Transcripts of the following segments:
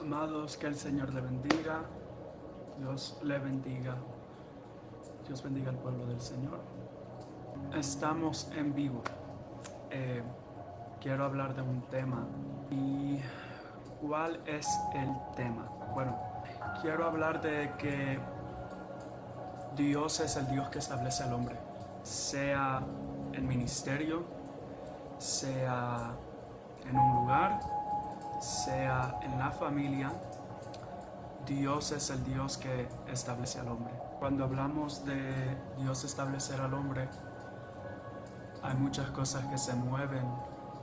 Amados, que el Señor le bendiga, Dios le bendiga, Dios bendiga al pueblo del Señor. Estamos en vivo. Quiero hablar de un tema. ¿Y cuál es el tema? Bueno, quiero hablar de que Dios es el Dios que establece al hombre, sea en ministerio, sea en un lugar, sea en la familia. Dios es el Dios que establece al hombre. Cuando hablamos de Dios establecer al hombre, hay muchas cosas que se mueven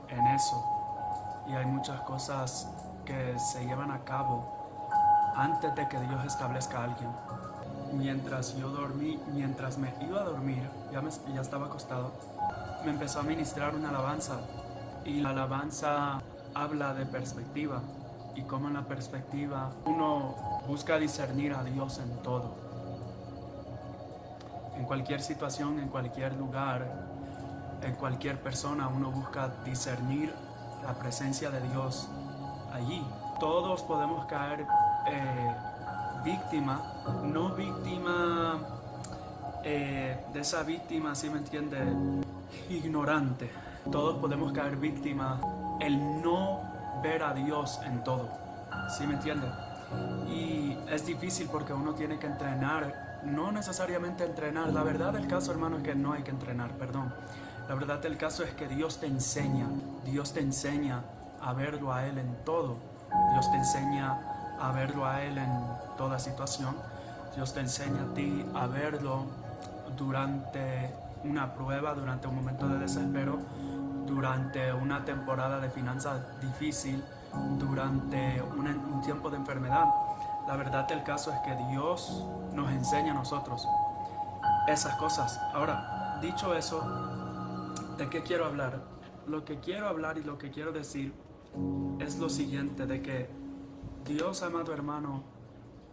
en eso y hay muchas cosas que se llevan a cabo antes de que Dios establezca a alguien. Mientras me iba a dormir, ya estaba acostado, me empezó a ministrar una alabanza, y la alabanza habla de perspectiva y cómo en la perspectiva uno busca discernir a Dios en todo. En cualquier situación, en cualquier lugar, en cualquier persona, uno busca discernir la presencia de Dios allí. Todos podemos caer víctima, no víctima de esa víctima, ¿sí me entiende? Ignorante. Todos podemos caer víctima el no ver a Dios en todo, ¿sí me entiende? Y es difícil porque uno tiene que entrenar, no necesariamente entrenar. La verdad del caso, hermano, es que no hay que entrenar, perdón. La verdad del caso es que Dios te enseña a verlo a Él en todo. Dios te enseña a verlo a Él en toda situación. Dios te enseña a ti a verlo durante una prueba, durante un momento de desespero, durante una temporada de finanzas difícil, durante un tiempo de enfermedad. La verdad del caso es que Dios nos enseña a nosotros esas cosas. Ahora, dicho eso, ¿de qué quiero hablar? Lo que quiero hablar y lo que quiero decir es lo siguiente, de que Dios, amado hermano,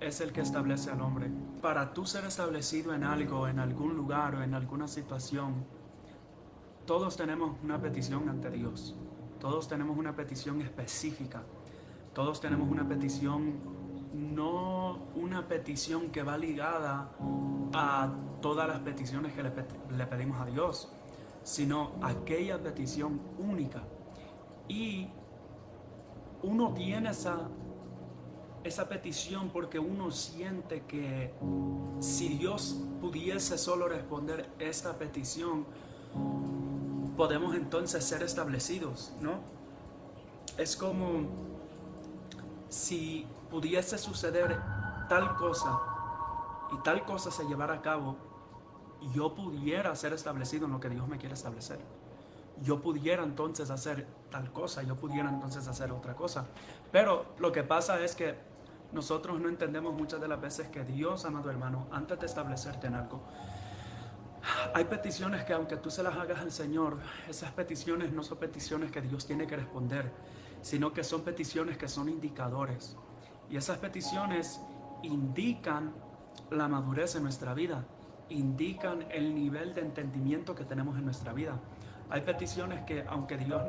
es el que establece al hombre. Para tú ser establecido en algo, en algún lugar o en alguna situación, todos tenemos una petición ante Dios. Todos tenemos una petición específica. Todos tenemos una petición, no una petición que va ligada a todas las peticiones que le pedimos a Dios, sino aquella petición única. Y uno tiene esa petición porque uno siente que si Dios pudiese solo responder esta petición, podemos entonces ser establecidos, ¿no? Es como si pudiese suceder tal cosa y tal cosa se llevara a cabo, yo pudiera ser establecido en lo que Dios me quiere establecer. Yo pudiera entonces hacer tal cosa, yo pudiera entonces hacer otra cosa. Pero lo que pasa es que nosotros no entendemos muchas de las veces que Dios, amado hermano, antes de establecerte en algo, hay peticiones que aunque tú se las hagas al Señor, esas peticiones no son peticiones que Dios tiene que responder, sino que son peticiones que son indicadores. Y esas peticiones indican la madurez en nuestra vida, indican el nivel de entendimiento que tenemos en nuestra vida. Hay peticiones que aunque Dios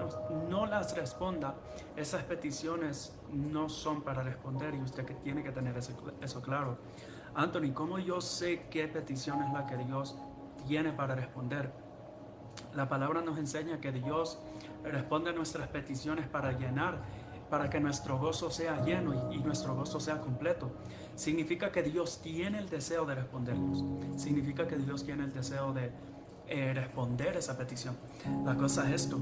no las responda, esas peticiones no son para responder, y usted que tiene que tener eso claro. Anthony, ¿cómo yo sé qué petición es la que Dios tiene para responder? La palabra nos enseña que Dios responde a nuestras peticiones para que nuestro gozo sea lleno y nuestro gozo sea completo. Significa que Dios tiene el deseo de respondernos. Significa que Dios tiene el deseo de responder esa petición. La cosa es esto: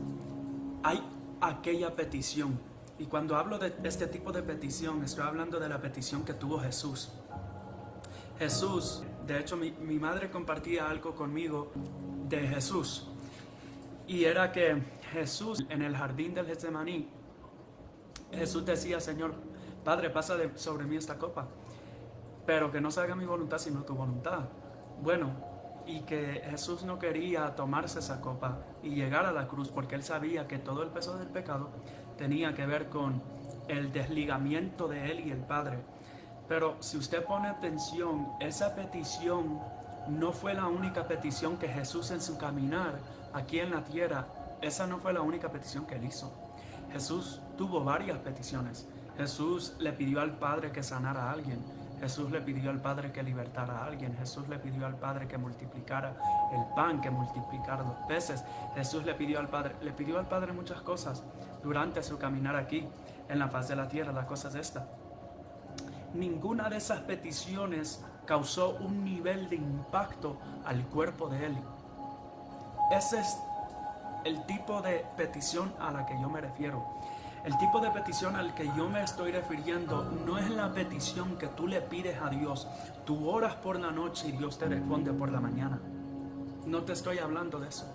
hay aquella petición, y cuando hablo de este tipo de petición, estoy hablando de la petición que tuvo Jesús. Jesús, de hecho mi madre compartía algo conmigo de Jesús, y era que Jesús en el jardín del Getsemaní, Jesús decía: Señor, Padre, pasa sobre mí esta copa, pero que no se haga mi voluntad sino tu voluntad. Bueno, y que Jesús no quería tomarse esa copa y llegar a la cruz porque Él sabía que todo el peso del pecado tenía que ver con el desligamiento de Él y el Padre. Pero si usted pone atención, esa petición no fue la única petición que Jesús en su caminar aquí en la tierra, esa no fue la única petición que Él hizo. Jesús tuvo varias peticiones. Jesús le pidió al Padre que sanara a alguien. Jesús le pidió al Padre que libertara a alguien. Jesús le pidió al Padre que multiplicara el pan, que multiplicara los peces. Jesús le pidió al Padre muchas cosas durante su caminar aquí en la faz de la tierra. La cosa es esta: ninguna de esas peticiones causó un nivel de impacto al cuerpo de Él. Ese es el tipo de petición a la que yo me refiero. El tipo de petición al que yo me estoy refiriendo no es la petición que tú le pides a Dios. Tú oras por la noche y Dios te responde por la mañana. No te estoy hablando de eso.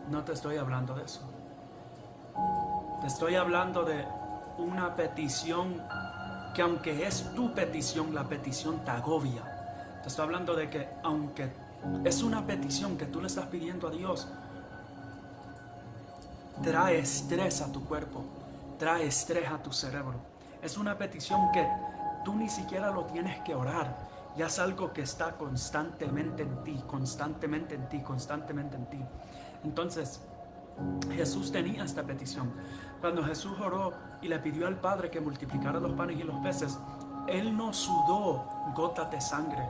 No te estoy hablando de eso. Te estoy hablando de una petición que, aunque es tu petición, la petición te agobia. Te estoy hablando de que aunque es una petición que tú le estás pidiendo a Dios, trae estrés a tu cuerpo, trae estrés a tu cerebro. Es una petición que tú ni siquiera lo tienes que orar. Ya es algo que está constantemente en ti, constantemente en ti, constantemente en ti. Entonces, Jesús tenía esta petición. Cuando Jesús oró y le pidió al Padre que multiplicara los panes y los peces, Él no sudó gotas de sangre.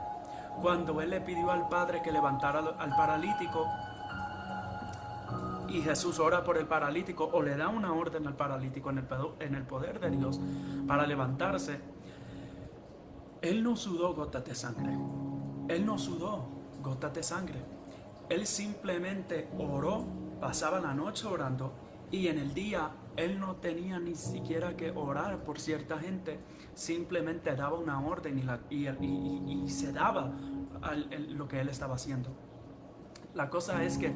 Cuando Él le pidió al Padre que levantara al paralítico, y Jesús ora por el paralítico o le da una orden al paralítico en el poder de Dios para levantarse, Él no sudó gotas de sangre. Él no sudó gotas de sangre. Él simplemente oró, pasaba la noche orando, y en el día Él no tenía ni siquiera que orar por cierta gente. Simplemente daba una orden y se daba lo que Él estaba haciendo. La cosa es que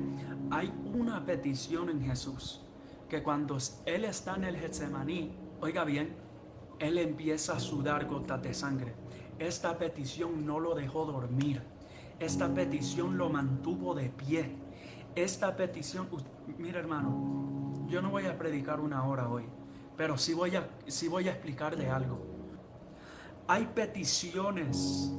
hay una petición en Jesús, que cuando Él está en el Getsemaní, oiga bien, Él empieza a sudar gotas de sangre. Esta petición no lo dejó dormir. Esta petición lo mantuvo de pie. Esta petición, mira hermano, yo no voy a predicar una hora hoy, pero sí voy a explicar de algo. Hay peticiones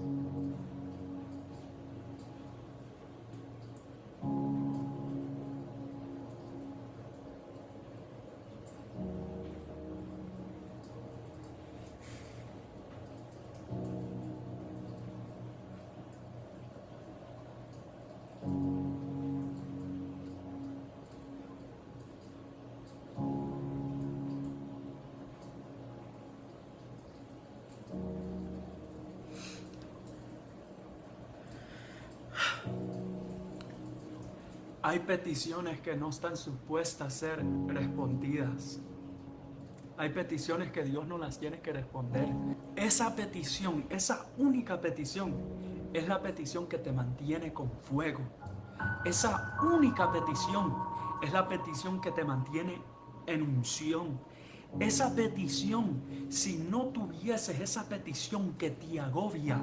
Hay peticiones que no están supuestas a ser respondidas. Hay peticiones que Dios no las tiene que responder. Esa petición, esa única petición, es la petición que te mantiene con fuego. Esa única petición es la petición que te mantiene en unción. Esa petición, si no tuvieses esa petición que te agobia,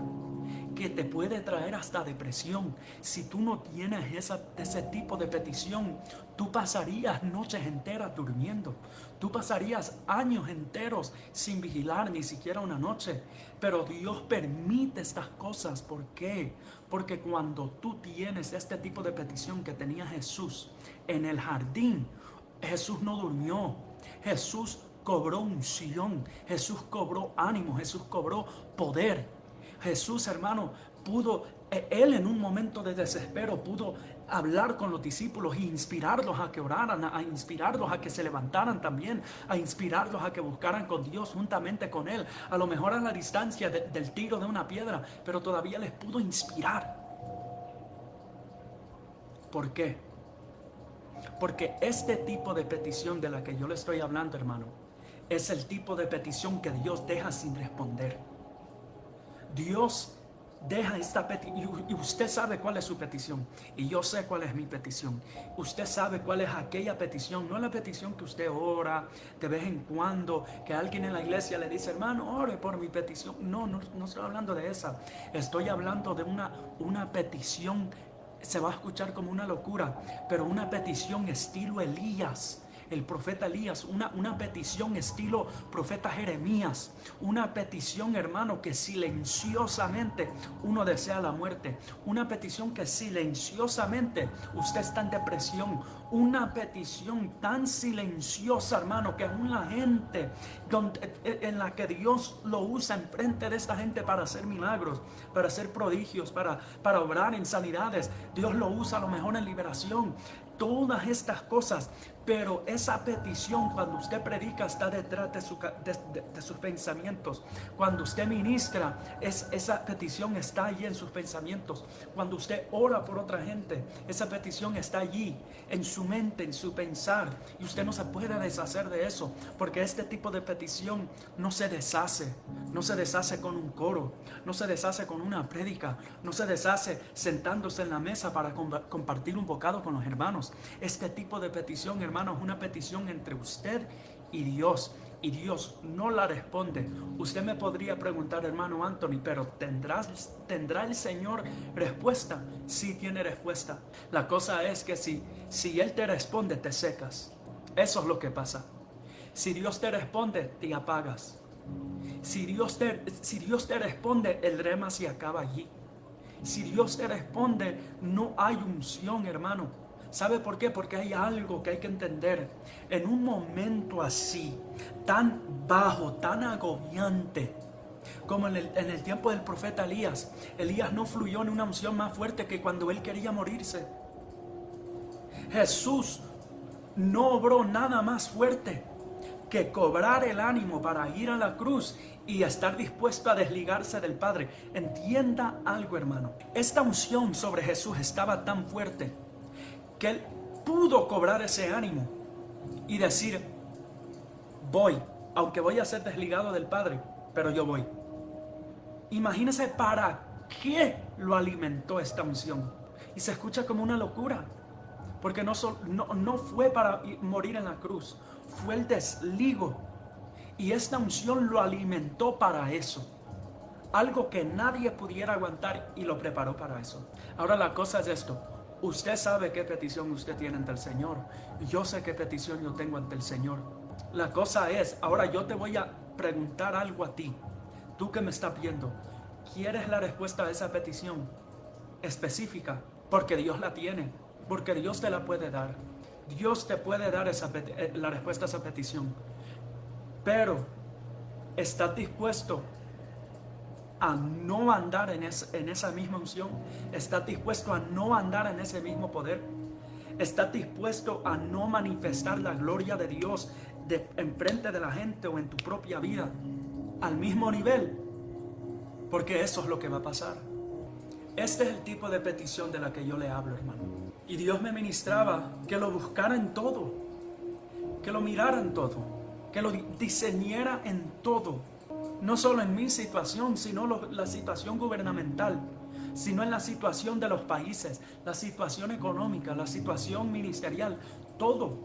que te puede traer hasta depresión, si tú no tienes ese tipo de petición, tú pasarías noches enteras durmiendo. Tú pasarías años enteros sin vigilar ni siquiera una noche. Pero Dios permite estas cosas. ¿Por qué? Porque cuando tú tienes este tipo de petición que tenía Jesús en el jardín, Jesús no durmió. Jesús cobró unción, Jesús cobró ánimo, Jesús cobró poder. Jesús, hermano, Él en un momento de desespero pudo hablar con los discípulos e inspirarlos a que oraran, a inspirarlos a que se levantaran también, a inspirarlos a que buscaran con Dios juntamente con Él, a lo mejor a la distancia del tiro de una piedra, pero todavía les pudo inspirar. ¿Por qué? Porque este tipo de petición de la que yo le estoy hablando, hermano, es el tipo de petición que Dios deja sin responder. Dios deja esta petición, y usted sabe cuál es su petición, y yo sé cuál es mi petición. Usted sabe cuál es aquella petición, no es la petición que usted ora de vez en cuando, que alguien en la iglesia le dice, hermano, ore por mi petición. No estoy hablando de esa. Estoy hablando de una petición, se va a escuchar como una locura, pero una petición estilo Elías. el profeta Elías, una petición estilo profeta Jeremías, una petición, hermano, que silenciosamente uno desea la muerte, una petición que silenciosamente usted está en depresión, una petición tan silenciosa, hermano, que aún la gente en la que Dios lo usa enfrente de esta gente para hacer milagros, para hacer prodigios, para obrar en sanidades, Dios lo usa a lo mejor en liberación, todas estas cosas. Pero esa petición, cuando usted predica, está detrás de sus pensamientos. Cuando usted ministra, esa petición está allí en sus pensamientos. Cuando usted ora por otra gente, esa petición está allí, en su mente, en su pensar. Y usted no se puede deshacer de eso, porque este tipo de petición no se deshace. No se deshace con un coro, no se deshace con una prédica, no se deshace sentándose en la mesa para compartir un bocado con los hermanos. Este tipo de petición, hermano, es una petición entre usted y Dios no la responde. Usted me podría preguntar, hermano Anthony, pero ¿tendrá el Señor respuesta? Sí, tiene respuesta. La cosa es que si Él te responde, te secas. Eso es lo que pasa. Si Dios te responde, te apagas. Si Dios te responde, el rema se acaba allí. Si Dios te responde, no hay unción, hermano. ¿Sabe por qué? Porque hay algo que hay que entender. En un momento así, tan bajo, tan agobiante, como en el tiempo del profeta Elías, Elías no fluyó en una unción más fuerte que cuando él quería morirse. Jesús no obró nada más fuerte que cobrar el ánimo para ir a la cruz y estar dispuesto a desligarse del Padre. Entienda algo, hermano. Esta unción sobre Jesús estaba tan fuerte que él pudo cobrar ese ánimo y decir: voy, aunque voy a ser desligado del Padre, pero yo voy. Imagínese para qué lo alimentó esta unción. Y se escucha como una locura, porque no fue para morir en la cruz, fue el desligo. Y esta unción lo alimentó para eso. Algo que nadie pudiera aguantar, y lo preparó para eso. Ahora la cosa es esto. Usted sabe qué petición usted tiene ante el Señor. Yo sé qué petición yo tengo ante el Señor. La cosa es, ahora yo te voy a preguntar algo a ti. Tú que me estás viendo, ¿quieres la respuesta a esa petición específica? Porque Dios la tiene. Porque Dios te la puede dar. Dios te puede dar la respuesta a esa petición. Pero, ¿estás dispuesto a no andar en esa misma unción? ¿Estás dispuesto a no andar en ese mismo poder? ¿Estás dispuesto a no manifestar la gloria de Dios enfrente de la gente o en tu propia vida al mismo nivel? Porque eso es lo que va a pasar. Este es el tipo de petición de la que yo le hablo, hermano. Y Dios me ministraba que lo buscara en todo, que lo mirara en todo, que lo diseñara en todo. No solo en mi situación, sino la situación gubernamental, sino en la situación de los países, la situación económica, la situación ministerial, todo.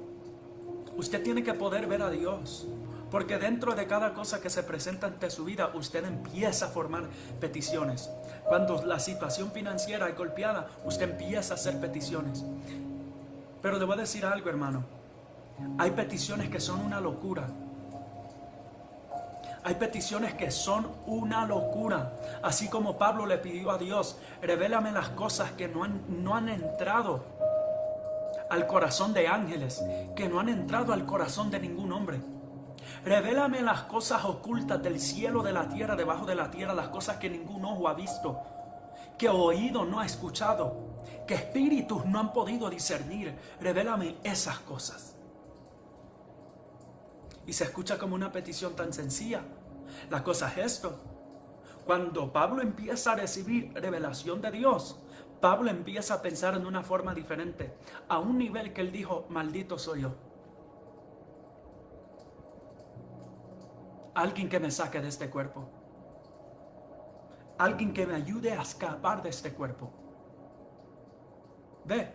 Usted tiene que poder ver a Dios, porque dentro de cada cosa que se presenta ante su vida, usted empieza a formar peticiones. Cuando la situación financiera es golpeada, usted empieza a hacer peticiones. Pero le voy a decir algo, hermano. Hay peticiones que son una locura. Hay peticiones que son una locura. Así como Pablo le pidió a Dios: revélame las cosas que no han entrado al corazón de ángeles, que no han entrado al corazón de ningún hombre. Revélame las cosas ocultas del cielo, de la tierra, debajo de la tierra, las cosas que ningún ojo ha visto, que oído no ha escuchado, que espíritus no han podido discernir. Revélame esas cosas. Y se escucha como una petición tan sencilla. La cosa es esto: cuando Pablo empieza a recibir revelación de Dios, Pablo empieza a pensar en una forma diferente, a un nivel que él dijo: maldito soy yo. Alguien que me saque de este cuerpo. Alguien que me ayude a escapar de este cuerpo. Ve.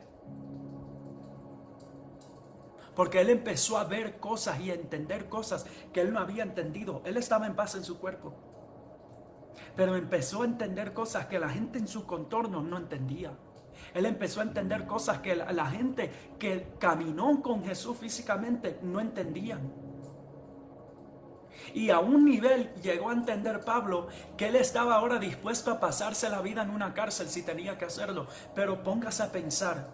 Porque él empezó a ver cosas y a entender cosas que él no había entendido. Él estaba en paz en su cuerpo, pero empezó a entender cosas que la gente en su contorno no entendía. Él empezó a entender cosas que la gente que caminó con Jesús físicamente no entendían. Y a un nivel llegó a entender Pablo que él estaba ahora dispuesto a pasarse la vida en una cárcel si tenía que hacerlo. Pero póngase a pensar,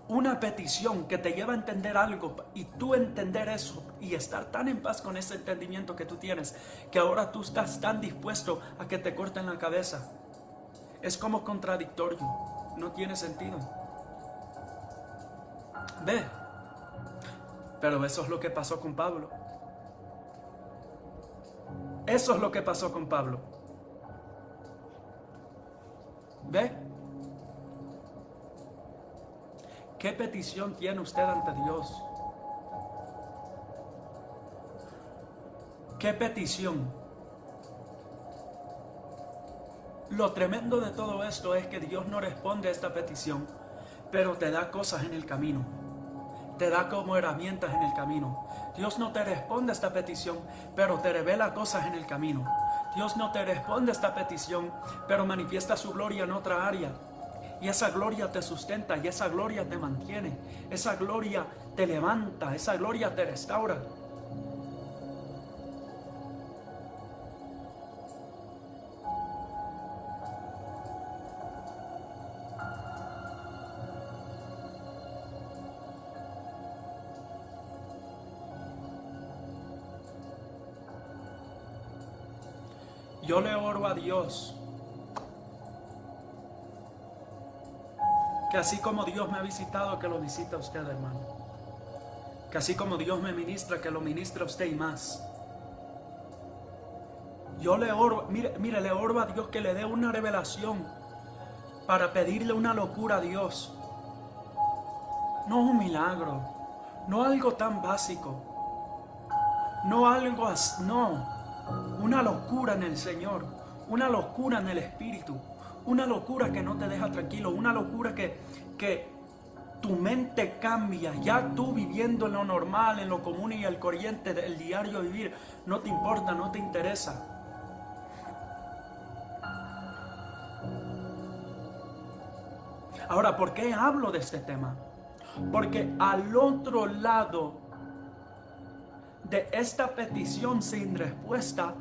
una petición que te lleva a entender algo y tú entender eso y estar tan en paz con ese entendimiento que tú tienes, que ahora tú estás tan dispuesto a que te corten la cabeza. Es como contradictorio, no tiene sentido. Ve, pero eso es lo que pasó con Pablo. Eso es lo que pasó con Pablo. ¿Ve? ¿Qué petición tiene usted ante Dios? ¿Qué petición? Lo tremendo de todo esto es que Dios no responde a esta petición, pero te da cosas en el camino. Te da como herramientas en el camino. Dios no te responde a esta petición, pero te revela cosas en el camino. Dios no te responde a esta petición, pero manifiesta su gloria en otra área. Y esa gloria te sustenta, y esa gloria te mantiene. Esa gloria te levanta, esa gloria te restaura. Yo le oro a Dios que así como Dios me ha visitado, que lo visite a usted, hermano. Que así como Dios me ministra, que lo ministre a usted y más. Yo le oro, mire, le oro a Dios que le dé una revelación para pedirle una locura a Dios. No un milagro, no algo tan básico, no algo así, no. Una locura en el Señor, una locura en el Espíritu, una locura que no te deja tranquilo, una locura que tu mente cambia. Ya tú viviendo en lo normal, en lo común y el corriente del diario vivir, no te importa, no te interesa. Ahora, ¿por qué hablo de este tema? Porque al otro lado de esta petición sin respuesta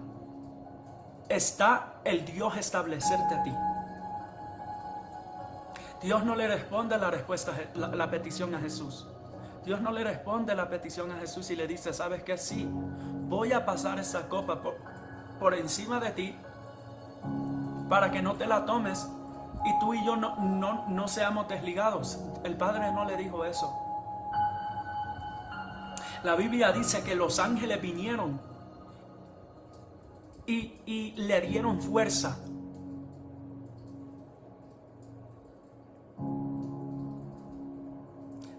está el Dios establecerte a ti. Dios no le responde la petición a Jesús. Dios no le responde la petición a Jesús y le dice, ¿sabes qué? Sí, voy a pasar esa copa por encima de ti para que no te la tomes y tú y yo no seamos desligados. El Padre no le dijo eso. La Biblia dice que los ángeles vinieron y le dieron fuerza.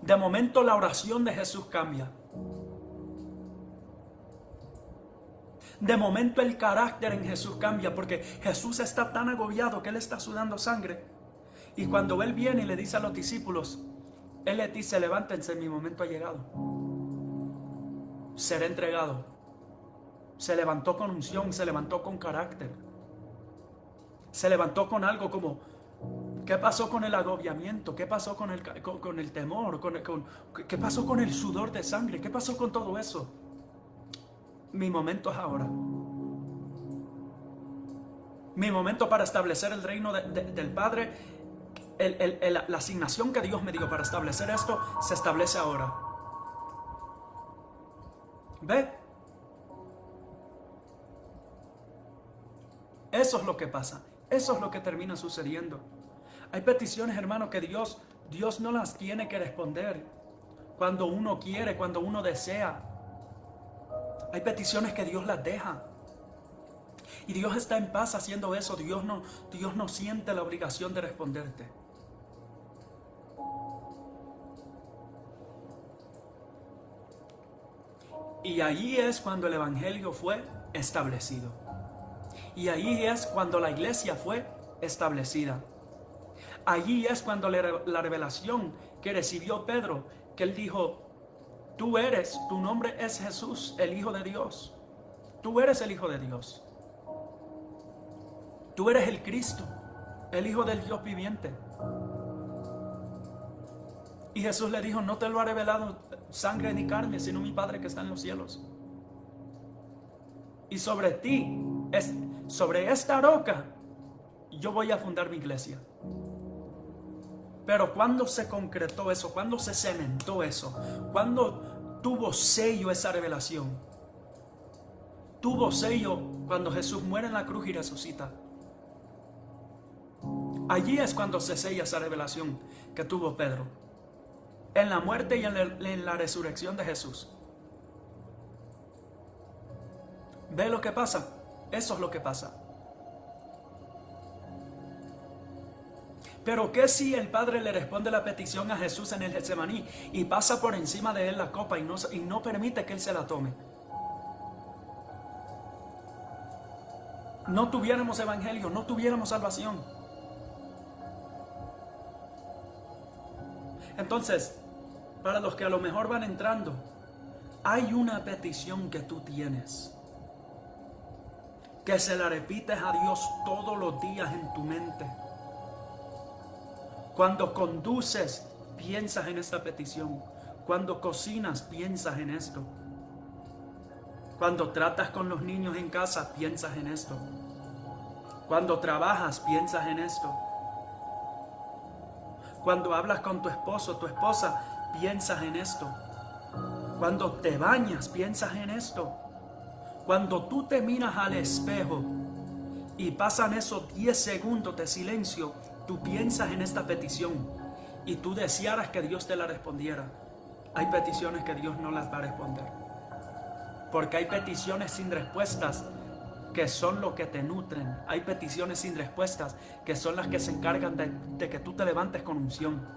De momento la oración de Jesús cambia. De momento el carácter en Jesús cambia porque Jesús está tan agobiado que él está sudando sangre. Y cuando él viene y le dice a los discípulos, él les dice, levántense, mi momento ha llegado. Seré entregado. Se levantó con unción, se levantó con carácter. Se levantó con algo como, ¿qué pasó con el agobiamiento? ¿Qué pasó con el temor? ¿Qué pasó con el sudor de sangre? ¿Qué pasó con todo eso? Mi momento es ahora. Mi momento para establecer el reino del Padre, la asignación que Dios me dio para establecer esto, se establece ahora. ¿Ve? Eso es lo que pasa. Eso es lo que termina sucediendo. Hay peticiones, hermano, que Dios no las tiene que responder cuando uno quiere, cuando uno desea. Hay peticiones que Dios las deja. Y Dios está en paz haciendo eso. Dios no siente la obligación de responderte. Y allí es cuando el Evangelio fue establecido. Y allí es cuando la iglesia fue establecida. Allí es cuando la revelación que recibió Pedro, que él dijo, tu nombre es Jesús, el Hijo de Dios. Tú eres el Hijo de Dios. Tú eres el Cristo, el Hijo del Dios viviente. Y Jesús le dijo, no te lo ha revelado sangre ni carne, sino mi Padre que está en los cielos. Y sobre ti, sobre esta roca, yo voy a fundar mi iglesia. Pero ¿cuándo se concretó eso? ¿Cuándo se cementó eso? ¿Cuándo tuvo sello esa revelación? Tuvo sello cuando Jesús muere en la cruz y resucita. Allí es cuando se sella esa revelación que tuvo Pedro. En la muerte y en la resurrección de Jesús. ¿Ve lo que pasa? Eso es lo que pasa. Pero ¿qué si el Padre le responde la petición a Jesús en el Getsemaní y pasa por encima de él la copa y no permite que él se la tome? No tuviéramos evangelio, no tuviéramos salvación. Entonces, para los que a lo mejor van entrando, hay una petición que tú tienes, que se la repites a Dios todos los días en tu mente. Cuando conduces, piensas en esta petición. Cuando cocinas, piensas en esto. Cuando tratas con los niños en casa, piensas en esto. Cuando trabajas, piensas en esto. Cuando hablas con tu esposo, tu esposa, piensas en esto. Cuando te bañas, piensas en esto. Cuando tú te miras al espejo y pasan esos 10 segundos de silencio, tú piensas en esta petición y tú desearas que Dios te la respondiera. Hay peticiones que Dios no las va a responder. Porque hay peticiones sin respuestas que son lo que te nutren. Hay peticiones sin respuestas que son las que se encargan de que tú te levantes con unción.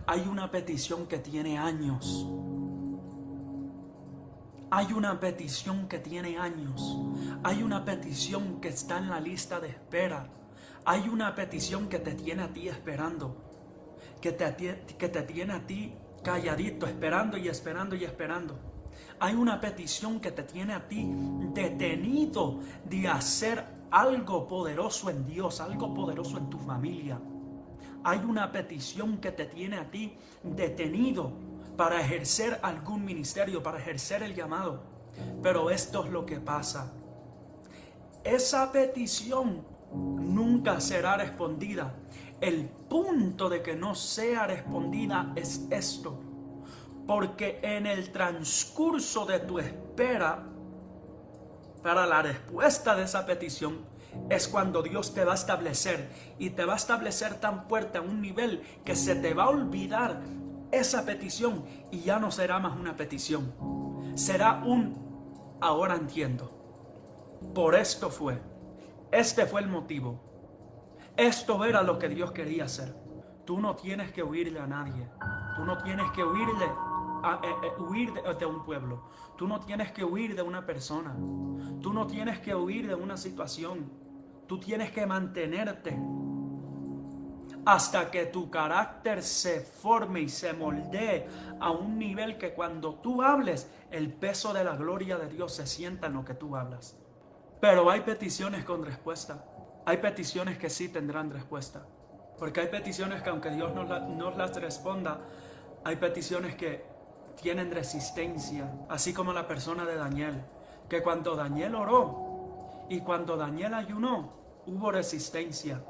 Hay una petición que tiene años. Hay una petición que tiene años. Hay una petición que está en la lista de espera. Hay una petición que te tiene a ti esperando. Que te tiene a ti calladito, esperando y esperando y esperando. Hay una petición que te tiene a ti detenido de hacer algo poderoso en Dios, algo poderoso en tu familia. Hay una petición que te tiene a ti detenido para ejercer algún ministerio, para ejercer el llamado. Pero esto es lo que pasa. Esa petición nunca será respondida. El punto de que no sea respondida es esto. Porque en el transcurso de tu espera para la respuesta de esa petición es cuando Dios te va a establecer, y te va a establecer tan fuerte a un nivel que se te va a olvidar esa petición y ya no será más una petición. Será un ahora entiendo. Por esto fue. Este fue el motivo. Esto era lo que Dios quería hacer. Tú no tienes que huirle a nadie. Tú no tienes que huir de un pueblo. Tú no tienes que huir de una persona. Tú no tienes que huir de una situación. Tú tienes que mantenerte hasta que tu carácter se forme y se moldee a un nivel que cuando tú hables, el peso de la gloria de Dios se sienta en lo que tú hablas. Pero hay peticiones con respuesta. Hay peticiones que sí tendrán respuesta. Porque hay peticiones que aunque Dios nos las responda, hay peticiones que tienen resistencia. Así como la persona de Daniel. Que cuando Daniel oró y cuando Daniel ayunó, hubo resistencia.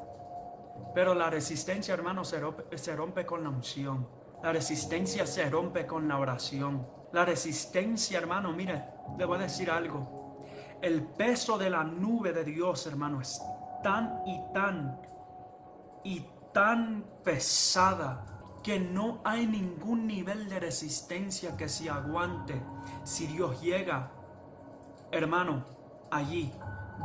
Pero la resistencia, hermano, se rompe con la unción. La resistencia se rompe con la oración. La resistencia, hermano, mire, le voy a decir algo. El peso de la nube de Dios, hermano, es tan pesada que no hay ningún nivel de resistencia que se aguante si Dios llega, hermano, allí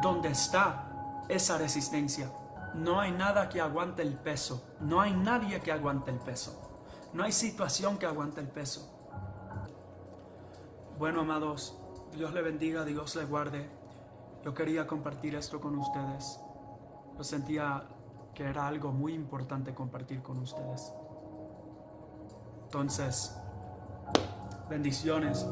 donde está esa resistencia. No hay nada que aguante el peso. No hay nadie que aguante el peso. No hay situación que aguante el peso. Bueno, amados, Dios le bendiga, Dios le guarde. Yo quería compartir esto con ustedes. Yo sentía que era algo muy importante compartir con ustedes. Entonces, bendiciones.